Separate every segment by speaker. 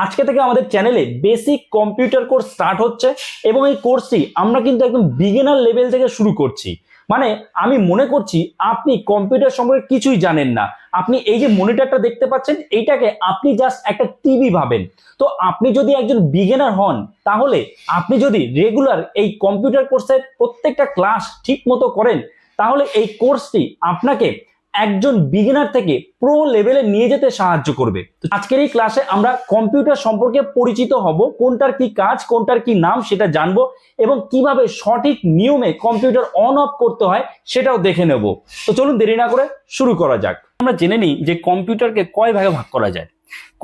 Speaker 1: আজকে থেকে আমাদের চ্যানেলে বেসিক কম্পিউটার কোর্স স্টার্ট হচ্ছে এবং এই কোর্সটি আমরা কিন্তু একদম বিগিনার লেভেল থেকে শুরু করছি। মানে আমি মনে করছি আপনি কম্পিউটার সম্পর্কে কিছুই জানেন না। আপনি এই যে মনিটরটা দেখতে পাচ্ছেন, এইটাকে আপনি জাস্ট একটা টিভি ভাবেন। তো আপনি যদি একজন বিগিনার হন, তাহলে আপনি যদি রেগুলার এই কম্পিউটার কোর্সের প্রত্যেকটা ক্লাস ঠিক মতো করেন, তাহলে এই কোর্সটি আপনাকে একজন বিগিনার থেকে প্রো লেভেলে নিয়ে যেতে সাহায্য করবে। আজকের এই ক্লাসে আমরা কম্পিউটার সম্পর্কে পরিচিত হব, কোনটার কি কাজ, কোনটার কি নাম সেটা জানবো এবং কিভাবে সঠিক নিয়মে কম্পিউটার অন অফ করতে হয় সেটাও দেখে নেব। তো চলুন দেরি না করে শুরু করা যাক। আমরা জেনে নিই যে কম্পিউটারকে কয় ভাগে ভাগ করা যায়।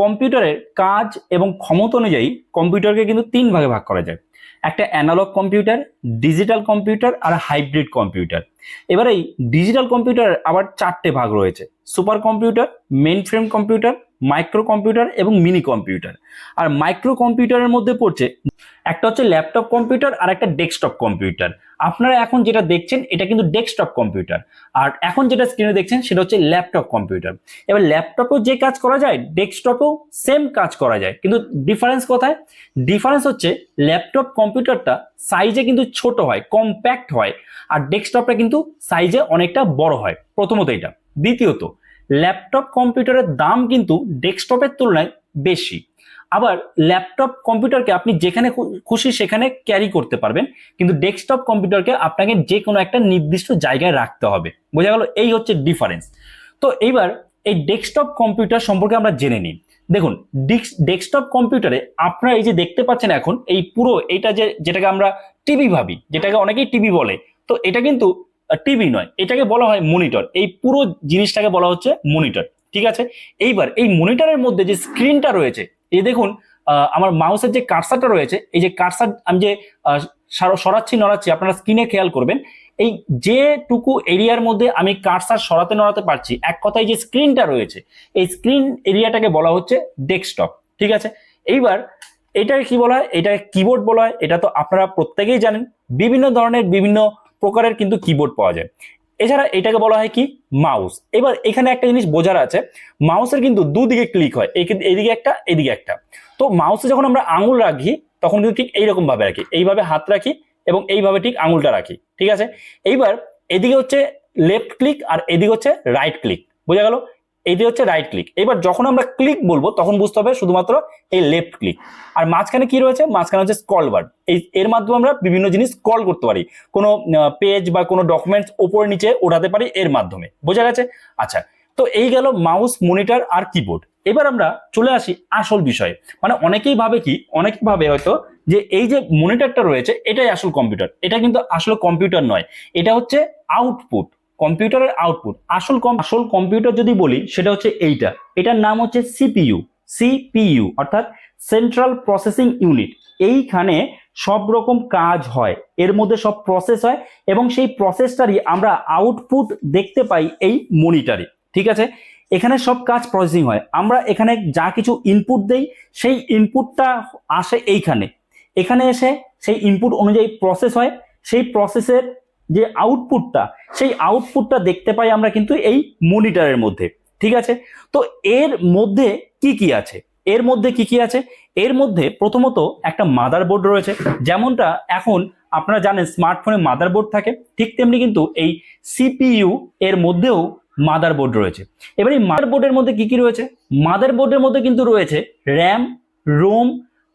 Speaker 1: কম্পিউটারের কাজ এবং ক্ষমতা অনুযায়ী কম্পিউটারকে কিন্তু তিন ভাগে ভাগ করা যায়। একটা অ্যানালগ কম্পিউটার, ডিজিটাল কম্পিউটার আর হাইব্রিড কম্পিউটার। এবার এই ডিজিটাল কম্পিউটার আবার চারটে ভাগ রয়েছে: super computer, main frame computer, micro computer এবং মিনি কম্পিউটার। আর মাইক্রো কম্পিউটারের মধ্যে পড়ছে একটা হচ্ছে ল্যাপটপ কম্পিউটার আর একটা ডেস্কটপ কম্পিউটার। আপনারা এখন যেটা দেখছেন এটা কিন্তু ডেস্কটপ কম্পিউটার, আর এখন যেটা স্ক্রিনে দেখছেন সেটা হচ্ছে ল্যাপটপ কম্পিউটার। এবার ল্যাপটপেও যে কাজ করা যায় ডেস্কটপেও সেম কাজ করা যায়, কিন্তু ডিফারেন্স কোথায়? ডিফারেন্স হচ্ছে ল্যাপটপ কম্পিউটারটা সাইজে কিন্তু ছোট হয়, কম্প্যাক্ট হয়, আর ডেস্কটপটা কিন্তু সাইজে অনেকটা বড় হয়। প্রথমত এটা। দ্বিতীয়ত, ল্যাপটপ কম্পিউটারের দাম কিন্তু ডেস্কটপের তুলনায় বেশি। আবার ল্যাপটপ কম্পিউটারকে আপনি যেখানে খুশি সেখানে ক্যারি করতে পারবেন, কিন্তু ডেস্কটপ কম্পিউটারকে আপনাকে যে কোনো একটা নির্দিষ্ট জায়গায় রাখতে হবে। বোঝা গেল? এই হচ্ছে ডিফারেন্স। তো এইবার এই ডেস্কটপ কম্পিউটার সম্পর্কে আমরা জেনে নিই। দেখুন, ডেস্কটপ কম্পিউটারে আপনারা এই যে দেখতে পাচ্ছেন এখন এই পুরো এইটা যেটাকে আমরা টিভি ভাবি, যেটাকে অনেকেই টিভি বলে, তো এটা কিন্তু টিভি নয়, এটাকে বলা হয় মনিটর। এই পুরো জিনিসটাকে বলা হচ্ছে মনিটর। ঠিক আছে? এইবার এই মনিটরের মধ্যে যে স্ক্রিনটা রয়েছে, এই দেখুন আমার মাউসের যে কার্সারটা রয়েছে, এই যে কার্সার আমি যে সরাচ্ছি নড়াচ্ছি, আপনারা স্ক্রিনে খেয়াল করবেন, এই যেটুকু এরিয়ার মধ্যে আমি কার্সার সরাতে নড়াতে পারছি, এক কথায় যে স্ক্রিনটা রয়েছে, এই স্ক্রিন এরিয়াটাকে বলা হচ্ছে ডেস্কটপ। ঠিক আছে? এইবার এটাকে কি বলা হয়? এটাকে কিবোর্ড বলা হয়। এটা তো আপনারা প্রত্যেকেই জানেন, বিভিন্ন ধরনের বিভিন্ন প্রকারের কিন্তু কিবোর্ড পাওয়া যায়। এছাড়া এটাকে বলা হয় কি? মাউস। এবার এখানে একটা জিনিস বোঝার আছে, মাউসের কিন্তু দুদিকে ক্লিক হয়, এদিকে একটা এদিকে একটা। তো মাউসে যখন আমরা আঙুল রাখি তখন কিন্তু ঠিক এইরকম ভাবে রাখি, এইভাবে হাত রাখি এবং এইভাবে ঠিক আঙুলটা রাখি। ঠিক আছে? এইবার এদিকে হচ্ছে লেফট ক্লিক আর এদিকে হচ্ছে রাইট ক্লিক। বোঝা গেল? এইদিকে হচ্ছে রাইট ক্লিক। এবার যখন আমরা ক্লিক বলবো তখন বুঝতে হবে শুধুমাত্র এই লেফট ক্লিক। আর মাঝখানে কি রয়েছে? মাঝখানে হচ্ছে স্ক্রল বার। এর মাধ্যমে আমরা বিভিন্ন জিনিস স্ক্রল করতে পারি, কোনো পেজ বা কোনো ডকুমেন্টস উপরে নিচে ওঠাতে পারি এর মাধ্যমে। বোঝা গেছে? আচ্ছা, তো এই গেল মাউস, মনিটর আর কিবোর্ড। এবার আমরা চলে আসি আসল বিষয়ে। মানে অনেকেই ভাবে হয়তো যে এই যে মনিটরটা রয়েছে এটাই আসল কম্পিউটার। এটা কিন্তু আসলে কম্পিউটার নয়, এটা হচ্ছে আউটপুট, কম্পিউটারের আউটপুট। আসল কম্পিউটার যদি বলি সেটা হচ্ছে এইটা, এটার নাম হচ্ছে সিপিইউ অর্থাৎ সেন্ট্রাল প্রসেসিং ইউনিট। এইখানে সব রকম কাজ হয়, এর মধ্যে সব প্রসেস হয় এবং সেই প্রসেসটারই আমরা আউটপুট দেখতে পাই এই মনিটরে। ঠিক আছে? এখানে সব কাজ প্রসেসিং হয়, আমরা এখানে যা কিছু ইনপুট দেই সেই ইনপুটটা আসে এখানে এসে সেই ইনপুট অনুযায়ী প্রসেস হয়। সেই প্রসেসের যে আউটপুটটা দেখতে পাই আমরা কিন্তু এই মনিটরের মধ্যে। ঠিক আছে? তো এর মধ্যে কি আছে? এর মধ্যে প্রথমত একটা মাদারবোর্ড রয়েছে। যেমনটা এখন আপনারা জানেন স্মার্টফোনে মাদারবোর্ড থাকে, ঠিক তেমনি কিন্তু এই সিপিইউ এর মধ্যেও মাদারবোর্ড রয়েছে। এবার এই মাদারবোর্ডের মধ্যে কি রয়েছে? মাদারবোর্ডের মধ্যে কিন্তু রয়েছে র্যাম, রোম,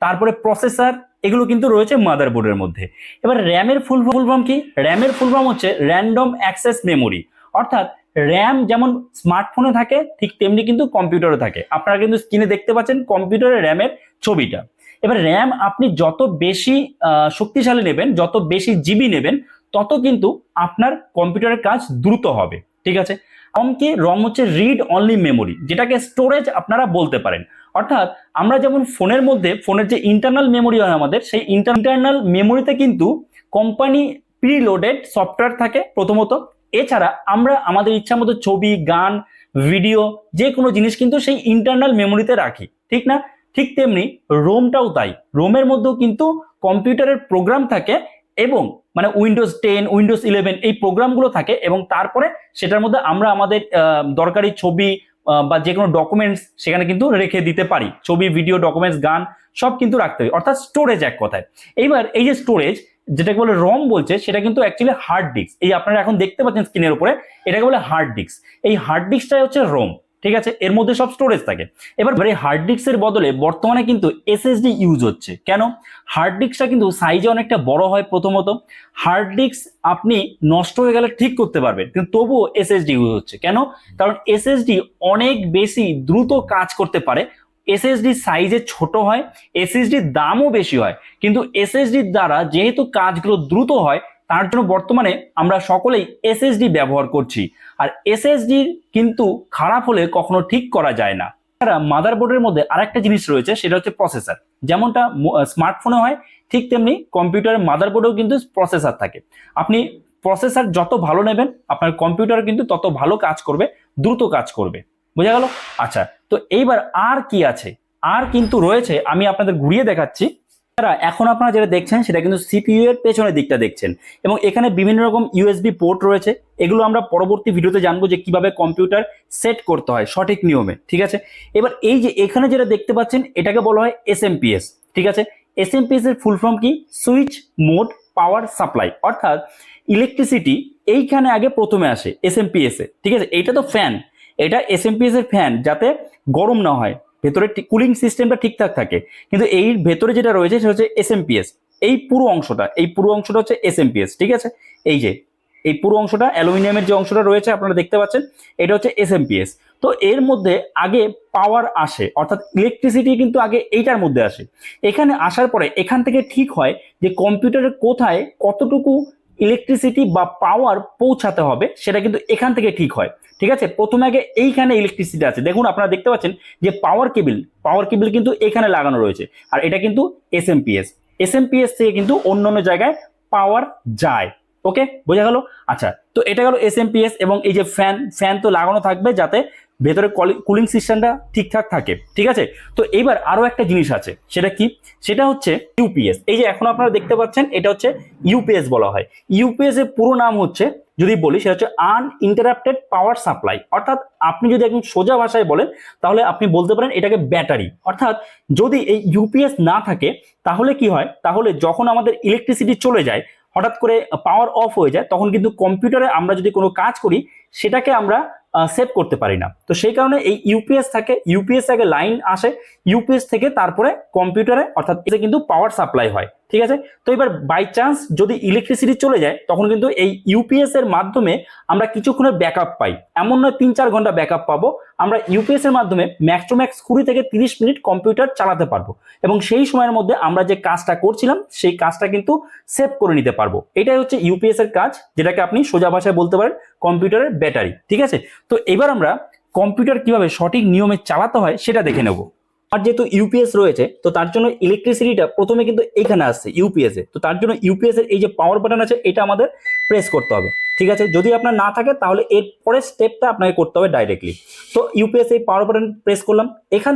Speaker 1: তারপরে প্রসেসর, এগুলো কিন্তু রয়েছে মাদারবোর্ডের মধ্যে। এবার র্যামের ফুল ফর্ম কি? র্যামের ফুল ফর্ম হচ্ছে র্যান্ডম অ্যাক্সেস মেমোরি। অর্থাৎ র্যাম যেমন স্মার্টফোনে থাকে ঠিক তেমনি কিন্তু কম্পিউটারে থাকে। আপনারা কিন্তু স্ক্রিনে দেখতে পাচ্ছেন কম্পিউটারের র্যামের ছবিটা। এবার র্যাম আপনি যত বেশি শক্তিশালী নেবেন, যত বেশি জিবি নেবেন, তত কিন্তু আপনার কম্পিউটারের কাজ দ্রুত হবে। ঠিক আছে? রম হচ্ছে রিড অনলি মেমোরি, যেটাকে স্টোরেজ আপনারা বলতে পারেন। অর্থাৎ আমরা যেমন ফোনের মধ্যে ফোনের যে ইন্টারনাল মেমোরি হয় আমাদের, সেই ইন্টারনাল মেমোরিতে কিন্তু কোম্পানি প্রিলোডেড সফটওয়্যার থাকে প্রথমত। এছাড়া আমরা আমাদের ইচ্ছা মতো ছবি, গান, ভিডিও যে কোনো জিনিস কিন্তু সেই ইন্টারনাল মেমোরিতে রাখি। ঠিক না? ঠিক তেমনি রোমটাও তাই। রোমের মধ্যেও কিন্তু কম্পিউটারের প্রোগ্রাম থাকে এবং মানে উইন্ডোজ 10, উইন্ডোজ 11 এই প্রোগ্রামগুলো থাকে এবং তারপরে সেটার মধ্যে আমরা আমাদের দরকারি ছবি, বা যে কোনো ডকুমেন্টস সেখানে কিন্তু রেখে দিতে পারি, ছবি, ভিডিও, ডকুমেন্টস, গান সব কিন্তু রাখতে হবে, অর্থাৎ স্টোরেজ এক কথায়। এইবার এই যে স্টোরেজ যেটাকে বলে রম বলছে, সেটা কিন্তু অ্যাকচুয়ালি হার্ড ডিস্ক। এই আপনারা এখন দেখতে পাচ্ছেন স্ক্রিনের উপরে, এটাকে বলে হার্ড ডিস্ক। এই হার্ড ডিস্কটাই হচ্ছে রোম, ঠিক আছে, এর মধ্যে সব স্টোরেজ থাকে। এবার এই হার্ড ডিস্কের বদলে বর্তমানে কিন্তু এসএসডি ইউজ হচ্ছে। কেন? হার্ড ডিস্কটা কিন্তু সাইজে অনেকটা বড় হয়। প্রথমত হার্ড ডিস্ক আপনি নষ্ট হয়ে গেলে ঠিক করতে পারবেন, কিন্তু তবুও এসএসডি ইউজ হচ্ছে। কেন? কারণ এসএসডি অনেক বেশি দ্রুত কাজ করতে পারে। এসএসডি সাইজে ছোট হয়, এসএসডির দামও বেশি হয়, কিন্তু এসএসডির দ্বারা যেহেতু কাজগুলো দ্রুত হয়, তার জন্য বর্তমানে আমরা সকলেই এসএসডি ব্যবহার করছি। আর এসএসডি কিন্তু খারাপ হলে কখনো ঠিক করা যায় না। মাদারবোর্ডের মধ্যে আরেকটা জিনিস রয়েছে, সেটা হচ্ছে প্রসেসর। যেমনটা স্মার্টফোনে হয়, ঠিক তেমনি কম্পিউটারের মাদারবোর্ডেও কিন্তু প্রসেসর থাকে। আপনি প্রসেসর যত ভালো নেবেন, আপনার কম্পিউটার কিন্তু তত ভালো কাজ করবে, দ্রুত কাজ করবে। বোঝা গেল? আচ্ছা, তো এইবার আর কি আছে? আর কিন্তু রয়েছে, আমি আপনাদের ঘুরিয়ে দেখাচ্ছি। এখন আপনারা যেটা দেখছেন সেটা কিন্তু সিপিইউ এর পেছনের দিকটা দেখছেন, এবং এখানে বিভিন্ন রকম ইউএসবি পোর্ট রয়েছে। এগুলো আমরা পরবর্তী ভিডিওতে জানবো যে কিভাবে কম্পিউটার সেট করতে হয় সঠিক নিয়মে, ঠিক আছে। এবার এই যে এখানে যেটা দেখতে পাচ্ছেন, এটাকে বলা হয় এসএমপিএস, ঠিক আছে। এসএমপিএস এর ফুল ফর্ম কি? সুইচ মোড পাওয়ার সাপ্লাই, অর্থাৎ ইলেকট্রিসিটি এইখানে আগে প্রথমে আসে এসএমপিএস এ, ঠিক আছে। এইটা তো ফ্যান, এটা এসএমপিএস এর ফ্যান, যাতে গরম না হয়, ভেতরে কুলিং সিস্টেমটা ঠিকঠাক থাকে। কিন্তু এই ভেতরে যেটা রয়েছে সেটা হচ্ছে এসএমপিএস। এই পুরো অংশটা হচ্ছে এসএমপিএস, ঠিক আছে। এই যে এই পুরো অংশটা, অ্যালুমিনিয়ামের যে অংশটা রয়েছে আপনারা দেখতে পাচ্ছেন, এটা হচ্ছে এসএমপিএস। তো এর মধ্যে আগে পাওয়ার আসে, অর্থাৎ ইলেকট্রিসিটি কিন্তু আগে এইটার মধ্যে আসে। এখানে আসার পরে এখান থেকে ঠিক হয় যে কম্পিউটারের কোথায় কতটুকু ইলেকট্রিসিটি বা পাওয়ার পৌঁছাতে হবে, সেটা কিন্তু এখান থেকে ঠিক হয়, ঠিক আছে। প্রথমে আগে এইখানে ইলেকট্রিসিটি আছে, দেখুন আপনারা দেখতে পাচ্ছেন যে পাওয়ার কেবল কিন্তু এখানে লাগানো রয়েছে, আর এটা কিন্তু এসএমপিএস থেকে কিন্তু অন্যান্য জায়গায় পাওয়ার যায়। ওকে, বোঝা গেল? আচ্ছা, তো এটা গেল এসএমপিএস। এবং এই যে ফ্যান তো লাগানো থাকবে, যাতে ভেতরে কুলিং সিস্টেমটা ঠিকঠাক থাকে, ঠিক আছে। তো এইবার আরো একটা জিনিস আছে, সেটা কি? সেটা হচ্ছে ইউপিএস। এই যে এখন আপনারা দেখতে পাচ্ছেন, এটা হচ্ছে ইউপিএস বলা হয়। ইউপিএস এর পুরো নাম হচ্ছে, যদি বলি, সেটা হচ্ছে আনইন্টারাপ্টেড পাওয়ার সাপ্লাই। অর্থাৎ আপনি যদি একদম সোজা ভাষায় বলেন, তাহলে আপনি বলতে পারেন এটাকে ব্যাটারি। অর্থাৎ যদি এই ইউপিএস না থাকে, তাহলে কি হয়? তাহলে যখন আমাদের ইলেকট্রিসিটি চলে যায়, হঠাৎ করে পাওয়ার অফ হয়ে যায়, তখন কিন্তু কম্পিউটারে আমরা যদি কোনো কাজ করি, সেটাকে আমরা সেভ করতে পারি না। তো সেই কারণে এই ইউপিএস থাকে, ইউপিএস থেকে লাইন আসে, ইউপিএস থেকে তারপরে কম্পিউটারে, অর্থাৎ এতে কিন্তু পাওয়ার সাপ্লাই হয়, ঠিক আছে। তো এবার বাই চান্স যদি ইলেকট্রিসিটি চলে যায়, তখন কিন্তু এই ইউপিএস এর মাধ্যমে আমরা কিছুক্ষণের ব্যাকআপ পাই। এমন নয় 3-4 ঘন্টা ব্যাকআপ পাবো, আমরা ইউপিএস এর মাধ্যমে ম্যাক্স টু ম্যাক্স 20 থেকে 30 মিনিট কম্পিউটার চালাতে পারবো, এবং সেই সময়ের মধ্যে আমরা যে কাজটা করছিলাম সেই কাজটা কিন্তু সেভ করে নিতে পারবো। এটাই হচ্ছে ইউপিএস এর কাজ, যেটাকে আপনি সোজা ভাষায় বলতে পারেন কম্পিউটারের ব্যাটারি, ঠিক আছে। তো এবার আমরা কম্পিউটার কিভাবে সঠিক নিয়মে চালাতে হয় সেটা দেখে নেব। আর যেহেতু ইউপিএস রয়েছে, তো তার জন্য ইলেকট্রিসিটিটা প্রথমে কিন্তু এখানে আসছে ইউপিএস এ। তো তার জন্য ইউপিএস এর এই যে পাওয়ার বাটন আছে, এটা আমাদের প্রেস করতে হবে, ঠিক আছে। যদি আপনার না থাকে, তাহলে এর পরের স্টেপটা আপনাকে করতে হবে ডাইরেক্টলি। তো ইউপিএস এই পাওয়ার বাটন প্রেস করলাম, এখান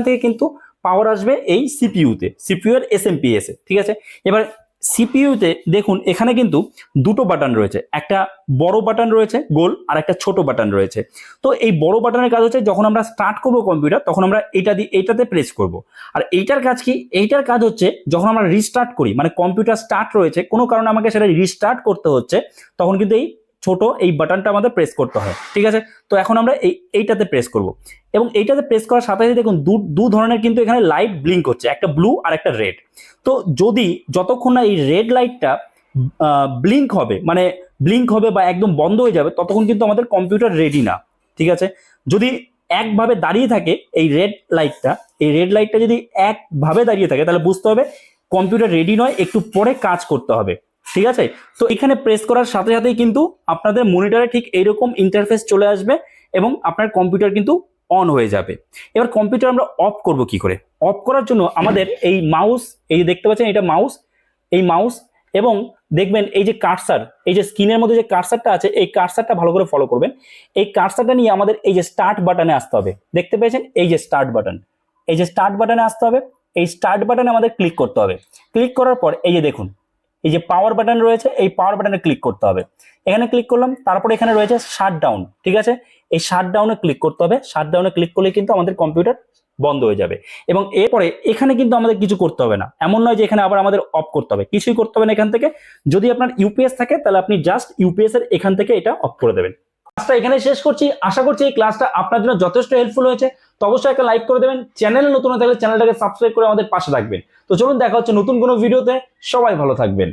Speaker 1: থেকে কিন্তু পাওয়ার আসবে এই সিপিইউ এর এসএমপিএস এ, ঠিক আছে। এবার সিপিইউতে দেখুন, এখানে কিন্তু দুটো বাটন রয়েছে, একটা বড় বাটন রয়েছে গোল, আর একটা ছোট বাটন রয়েছে। তো এই বড় বাটনের কাজ হচ্ছে, যখন আমরা স্টার্ট করব কম্পিউটার, তখন আমরা এইটাতে প্রেস করব। আর এইটার কাজ কি? এইটার কাজ হচ্ছে, যখন আমরা রিস্টার্ট করি, মানে কম্পিউটার স্টার্ট রয়েছে, কোনো কারণে আমাকে সেটা রিস্টার্ট করতে হচ্ছে, তখন কিন্তু এই ছোট এই বাটনটা আমাদের প্রেস করতে হয়, ঠিক আছে। তো এখন আমরা এইটাতে প্রেস করব, এবং এইটাতে প্রেস করার সাথে সাথে দেখুন দু ধরনের কিন্তু এখানে লাইট ব্লিঙ্ক হচ্ছে, একটা ব্লু আর একটা রেড। তো যতক্ষণ না এই রেড লাইটটা ব্লিঙ্ক হবে বা একদম বন্ধ হয়ে যাবে, ততক্ষণ কিন্তু আমাদের কম্পিউটার রেডি না, ঠিক আছে। যদি একভাবে দাঁড়িয়ে থাকে এই রেড লাইটটা যদি একভাবে দাঁড়িয়ে থাকে, তাহলে বুঝতে হবে কম্পিউটার রেডি নয়, একটু পরে কাজ করতে হবে, ঠিক আছে। তো এখানে প্রেস করার সাথে সাথেই কিন্তু আপনাদের মনিটরে ঠিক এইরকম ইন্টারফেস চলে আসবে, এবং আপনার কম্পিউটার কিন্তু অন হয়ে যাবে। এবার কম্পিউটার আমরা অফ করব কি করে? অফ করার জন্য আমাদের এই মাউস, এই যে দেখতে পাচ্ছেন, এটা মাউস, এবং দেখবেন এই যে কার্সার, এই যে স্ক্রিনের মধ্যে যে কার্সারটা আছে, এই কার্সারটা ভালো করে ফলো করবেন। এই কার্সারটা নিয়ে আমাদের এই যে স্টার্ট বাটনে আসতে হবে, দেখতে পেয়েছেন, এই যে স্টার্ট বাটনে আসতে হবে। এই স্টার্ট বাটনে আমাদের ক্লিক করতে হবে। ক্লিক করার পর এই যে দেখুন, এই যে পাওয়ার বাটন রয়েছে, এই পাওয়ার বাটনে ক্লিক করতে হবে। এখানে ক্লিক করলাম, তারপরে এখানে রয়েছে শাটডাউন, ঠিক আছে, এই শাটডাউনে ক্লিক করতে হবে। শাটডাউনে ক্লিক করলে কিন্তু আমাদের কম্পিউটার বন্ধ হয়ে যাবে। এবং এরপরে এখানে কিন্তু আমাদের কিছু করতে হবে না, এমন নয় যে এখানে আবার আমাদের অফ করতে হবে, কিছুই করতে হবে না এখান থেকে। যদি আপনার ইউপিএস থাকে তাহলে আপনি জাস্ট ইউপিএস এর এখান থেকে এটা অফ করে দেবেন। ক্লাসটা এখানে শেষ করছি। আশা করছি এই ক্লাসটা আপনার জন্য যথেষ্ট হেল্পফুল হয়েছে। তো অবশ্যই একটা লাইক করে দেবেন, চ্যানেলে নতুন হয়ে থাকলে চ্যানেলটাকে সাবস্ক্রাইব করে আমাদের পাশে থাকবেন। তো চলুন দেখা হচ্ছে নতুন কোনো ভিডিওতে, সবাই ভালো থাকবেন।